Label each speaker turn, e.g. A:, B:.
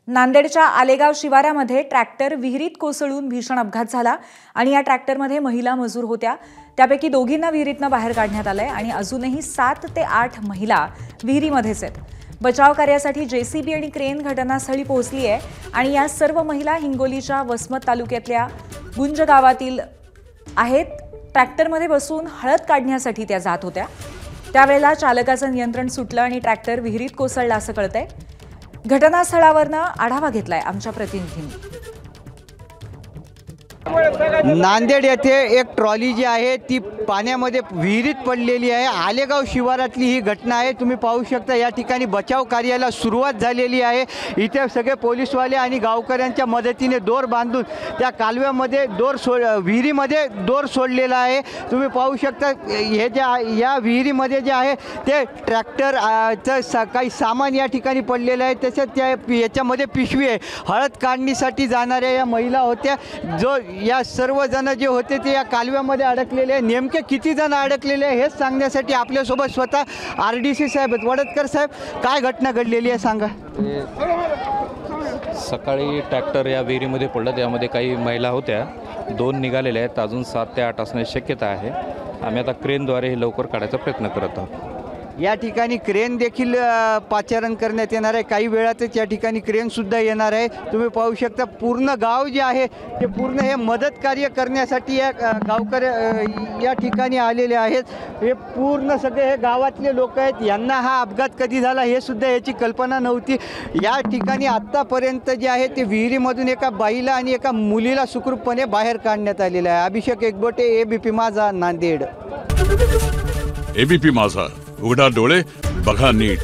A: नांदेडच्या आलेगाव शिवारामध्ये ट्रॅक्टर विहिरीत कोसळून भीषण अपघात झाला आणि या ट्रॅक्टरमध्ये महिला मजूर होत्या। त्यापैकी दोघींना विहिरीतून बाहेर काढण्यात आलंय आणि अजूनही 7 ते 8 महिला विहिरीमध्येच आहेत। बचाव कार्यासाठी जेसीबी आणि क्रेन घटनास्थळी पोहोचली आहे आणि या सर्व महिला हिंगोलीच्या वसमत तालुक्यातल्या गुंज गावातील आहेत। ट्रॅक्टरमध्ये बसून हळद काढण्यासाठी त्या जात होत्या। त्यावेळेला चालकाचं नियंत्रण सुटलं आणि ट्रॅक्टर विहिरीत कोसळला असं कळतंय। घटनास्थळावरनं आढावा घेतलाय आमच्या प्रतिनिधींनी।
B: नांदेड येथे एक ट्रॉली जी आहे ती पाण्यामध्ये विहिरीत पडलेली आहे। आलेगाव शिवारातली ही घटना आहे। तुम्ही पाहू शकता या ठिकाणी बचाव कार्याला सुरुवात झालेली आहे। इथे सगळे पोलीसवाले आणि गावकऱ्यांच्या मदतीने दोर बांधून त्या कालव्यामध्ये विहिरीमध्ये दोर सोडलेला आहे। तुम्ही पाहू शकता हे जे या विहिरीमध्ये जे आहे ते ट्रॅक्टर काही सामान या ठिकाणी पडलेलं आहे। तसेच याच्यामध्ये पिशवी आहे। हळद काढणीसाठी जाणाऱ्या या महिला होत्या। या सर्व जण जे होते ते या कालव्यामध्ये अडकलेले आहे। नेमके किती जण अडकलेले आहे हे सांगण्यासाठी आपल्यासोबत स्वतः आरडीसी साहेब वडतकर साहेब, काय घटना घडलेली आहे सांगा।
C: सकाळी ट्रॅक्टर या विहिरीमध्ये पडलं, त्यामध्ये काही महिला होत्या, 2 निघालेल्या आहेत। अजून 7 ते 8 असण्याची शक्यता आहे। आम्ही आता क्रेनद्वारे हे लवकर काढायचा प्रयत्न करत आहोत।
B: या ठिकाणी क्रेन देखील पाचारण करण्यात येणार आहे। काही वेळातच या ठिकाणी क्रेनसुद्धा येणार आहे। तुम्ही पाहू शकता पूर्ण गाव जे आहे ते पूर्ण हे मदत कार्य करण्यासाठी या गावकरी या ठिकाणी आलेले आहेत। हे पूर्ण सगळे हे गावातले लोक आहेत। यांना हा अपघात कधी झाला हे सुद्धा याची कल्पना नव्हती। या ठिकाणी आत्तापर्यंत जे आहे ते विहिरीमधून एका बाईला आणि एका मुलीला सुखरूपपणे बाहेर काढण्यात आलेलं आहे। अभिषेक एकबोटे, एबीपी माझा, नांदेड।
D: एबीपी माझा, उघडा डोळे बघा नीट।